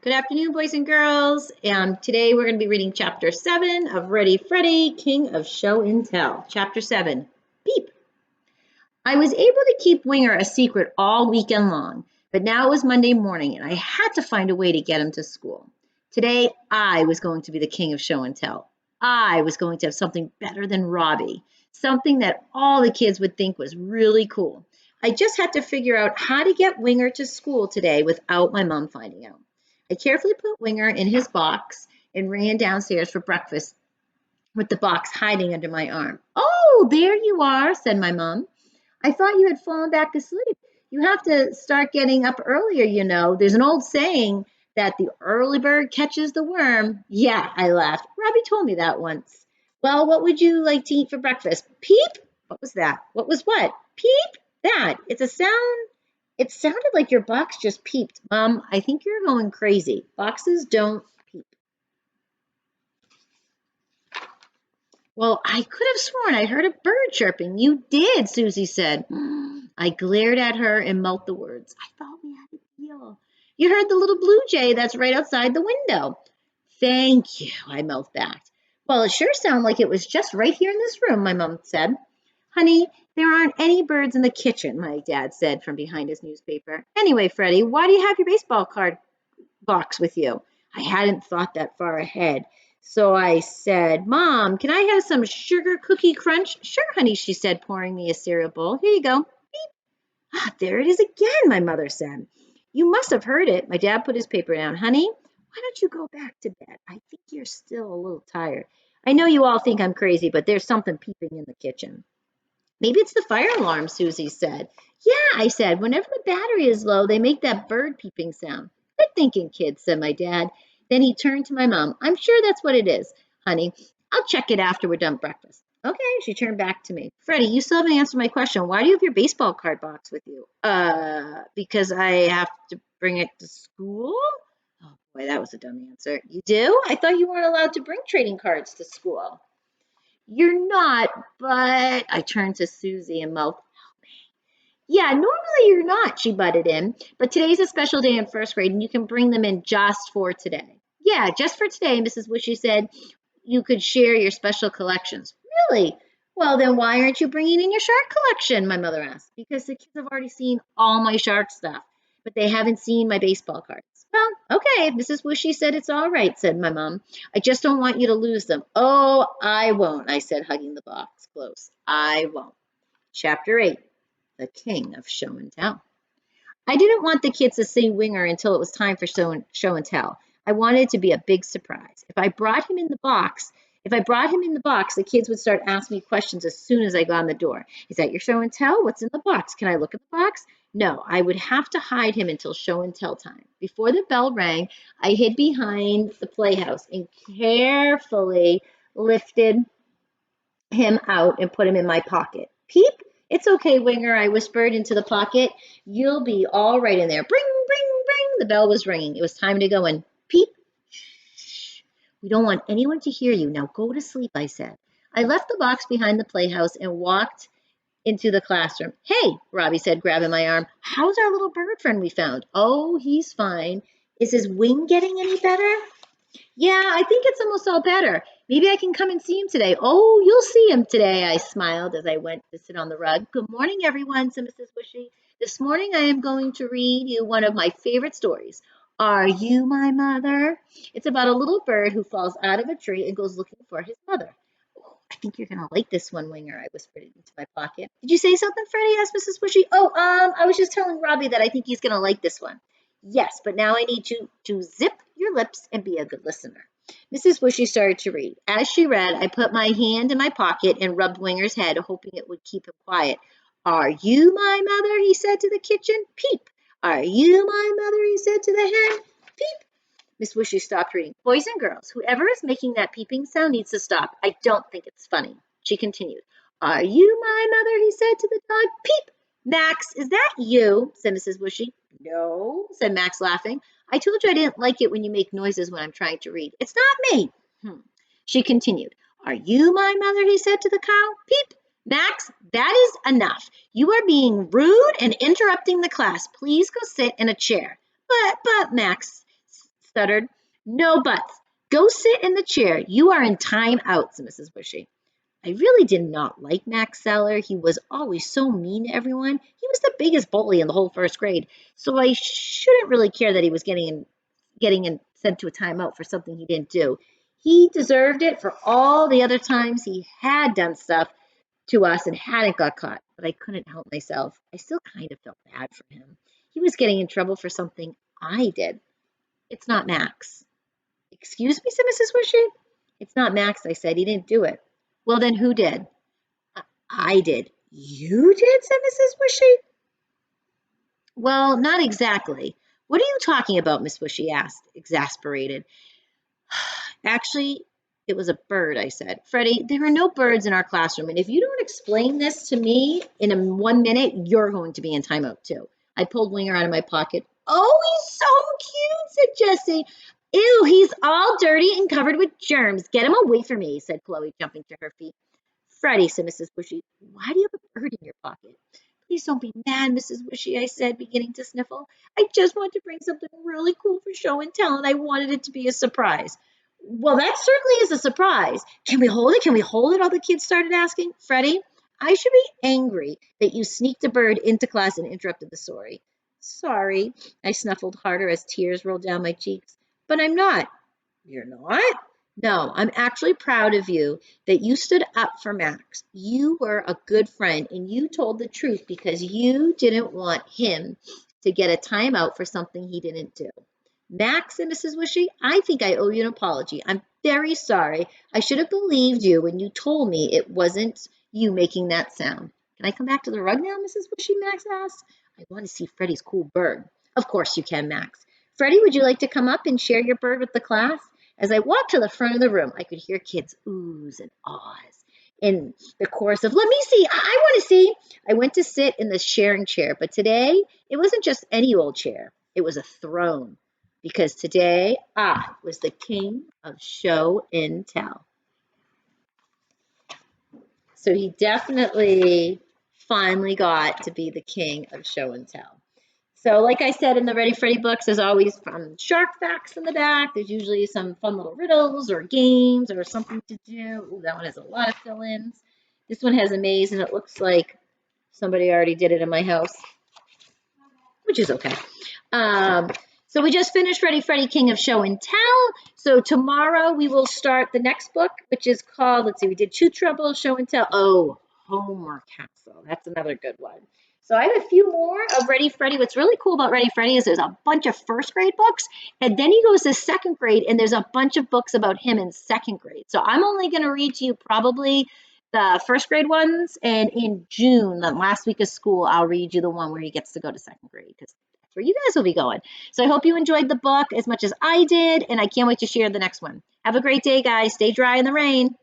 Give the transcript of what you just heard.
Good afternoon, boys and girls. Today we're going to be reading Chapter 7 of Ready Freddy, King of Show and Tell. Chapter 7, Peep. I was able to keep Winger a secret all weekend long, but now it was Monday morning and I had to find a way to get him to school. Today I was going to be the king of show and tell. I was going to have something better than Robbie, something that all the kids would think was really cool. I just had to figure out how to get Winger to school today without my mom finding out. I carefully put Winger in his box and ran downstairs for breakfast with the box hiding under my arm. "Oh, there you are," said my mom. "I thought you had fallen back asleep. You have to start getting up earlier, you know. There's an old saying that the early bird catches the worm." "Yeah," I laughed. "Robbie told me that once." "Well, what would you like to eat for breakfast?" "Peep?" What was that? What was what? Peep? That. It's a sound. It sounded like your box just peeped. Mom, I think you're going crazy. Boxes don't peep. "Well, I could have sworn I heard a bird chirping." "You did," Susie said. I glared at her and mouthed the words. "I thought we had a deal." "You heard the little blue jay that's right outside the window." "Thank you," I mouthed back. "Well, it sure sounded like it was just right here in this room," my mom said. "Honey, there aren't any birds in the kitchen," my dad said from behind his newspaper. "Anyway, Freddie, why do you have your baseball card box with you?" I hadn't thought that far ahead. So I said, "Mom, can I have some sugar cookie crunch?" "Sure, honey," she said, pouring me a cereal bowl. "Here you go." "Ah, there it is again," my mother said. "You must have heard it." My dad put his paper down. "Honey, why don't you go back to bed? I think you're still a little tired. I know you all think I'm crazy, but there's something peeping in the kitchen." "Maybe it's the fire alarm," Susie said. "Yeah," I said. "Whenever the battery is low, they make that bird peeping sound." "Good thinking, kid," said my dad. Then he turned to my mom. "I'm sure that's what it is, honey. I'll check it after we're done breakfast." "Okay," she turned back to me. "Freddie, you still haven't answered my question. Why do you have your baseball card box with you?" Because I have to bring it to school." Oh boy, that was a dumb answer. "You do? I thought you weren't allowed to bring trading cards to school." "You're not, but—" I turned to Susie and mouthed, "Yeah, normally you're not," she butted in. "But today's a special day in first grade, and you can bring them in just for today." "Yeah, just for today," Mrs. Wishy said. "You could share your special collections." "Really? Well, then why aren't you bringing in your shark collection?" my mother asked. "Because the kids have already seen all my shark stuff, but they haven't seen my baseball cards." "Well, okay, if Mrs. Wishy said it's all right," said my mom. "I just don't want you to lose them." "Oh, I won't," I said, hugging the box close. "I won't." Chapter 8, The King of Show and Tell. I didn't want the kids to see Winger until it was time for show and tell. I wanted it to be a big surprise. If I brought him in the box, the kids would start asking me questions as soon as I got in the door. "Is that your show and tell? What's in the box? Can I look at the box?" No, I would have to hide him until show and tell time. Before the bell rang, I hid behind the playhouse and carefully lifted him out and put him in my pocket. "Peep, it's okay, Winger," I whispered into the pocket. "You'll be all right in there." Bring, bring, bring. The bell was ringing. It was time to go in. "Peep, shh. We don't want anyone to hear you. Now go to sleep," I said. I left the box behind the playhouse and walked into the classroom. "Hey," Robbie said, grabbing my arm. "How's our little bird friend we found?" "Oh, he's fine." "Is his wing getting any better?" "Yeah, I think it's almost all better. Maybe I can come and see him today." "Oh, you'll see him today," I smiled as I went to sit on the rug. "Good morning, everyone," said Mrs. Wishy. "This morning I am going to read you one of my favorite stories. Are You My Mother?" It's about a little bird who falls out of a tree and goes looking for his mother. "Oh, I think you're going to like this one, Winger," I whispered into my pocket. "Did you say something, Freddie?" asked Mrs. Wishy. "Oh, I was just telling Robbie that I think he's going to like this one." "Yes, but now I need you to zip your lips and be a good listener." Mrs. Wishy started to read. As she read, I put my hand in my pocket and rubbed Winger's head, hoping it would keep him quiet. "Are you my mother?" he said to the kitchen. "Peep." "Are you my mother?" he said to the hen. "Peep." Miss Wishy stopped reading. "Boys and girls, whoever is making that peeping sound needs to stop. I don't think it's funny." She continued. "Are you my mother?" he said to the dog. "Peep." "Max, is that you?" said Mrs. Wishy. "No," said Max, laughing. "I told you I didn't like it when you make noises when I'm trying to read." "It's not me." She continued. "Are you my mother?" he said to the cow. "Peep." "Max, that is enough. You are being rude and interrupting the class. Please go sit in a chair." But, Max stuttered. No buts. Go sit in the chair. You are in time out, said Mrs. Bushy. I really did not like Max Seller. He was always so mean to everyone. He was the biggest bully in the whole first grade. So I shouldn't really care that he was getting sent to a timeout for something he didn't do. He deserved it for all the other times he had done stuff to us and hadn't got caught, but I couldn't help myself. I still kind of felt bad for him. He was getting in trouble for something I did. It's not Max. Excuse me, said Mrs. Wishy. It's not Max, I said. He didn't do it. Well, then who did? I did. You did, said Mrs. Wishy. Well, not exactly. What are you talking about? Miss Wishy asked, exasperated. Actually, it was a bird, I said. Freddie, there are no birds in our classroom, and if you don't explain this to me in 1 minute, you're going to be in timeout too. I pulled Winger out of my pocket. Oh, he's so cute, said Jessie. Ew, he's all dirty and covered with germs. Get him away from me, said Chloe, jumping to her feet. Freddie, said Mrs. Bushy, why do you have a bird in your pocket? Please don't be mad, Mrs. Bushy, I said, beginning to sniffle. I just wanted to bring something really cool for show and tell, and I wanted it to be a surprise. Well, that certainly is a surprise. Can we hold it? Can we hold it? All the kids started asking. Freddie, I should be angry that you sneaked a bird into class and interrupted the story. Sorry, I snuffled harder as tears rolled down my cheeks. But I'm not. You're not? No, I'm actually proud of you that you stood up for Max. You were a good friend and you told the truth because you didn't want him to get a timeout for something he didn't do. Max and Mrs. Wishy, I think I owe you an apology. I'm very sorry. I should have believed you when you told me it wasn't you making that sound. Can I come back to the rug now, Mrs. Wishy? Max asked. I want to see Freddie's cool bird. Of course you can, Max. Freddie, would you like to come up and share your bird with the class? As I walked to the front of the room, I could hear kids' oohs and ahs in the chorus of, let me see, I want to see. I went to sit in the sharing chair, but today it wasn't just any old chair. It was a throne because today I was the king of show and tell. So he definitely finally got to be the king of show and tell. So, like I said in the Ready Freddy books, there's always shark facts in the back. There's usually some fun little riddles or games or something to do. Ooh, that one has a lot of fill-ins. This one has a maze, and it looks like somebody already did it in my house, which is okay. So we just finished Ready Freddy King of Show and Tell. So tomorrow we will start the next book, which is called, let's see, we did Two Trouble, Show and Tell. Oh, Homework Castle. That's another good one. So I have a few more of Ready Freddy. What's really cool about Ready Freddy is there's a bunch of first grade books, and then he goes to second grade, and there's a bunch of books about him in second grade. So I'm only going to read to you probably the first grade ones, and in June, the last week of school, I'll read you the one where he gets to go to second grade because that's where you guys will be going. So I hope you enjoyed the book as much as I did, and I can't wait to share the next one. Have a great day, guys. Stay dry in the rain.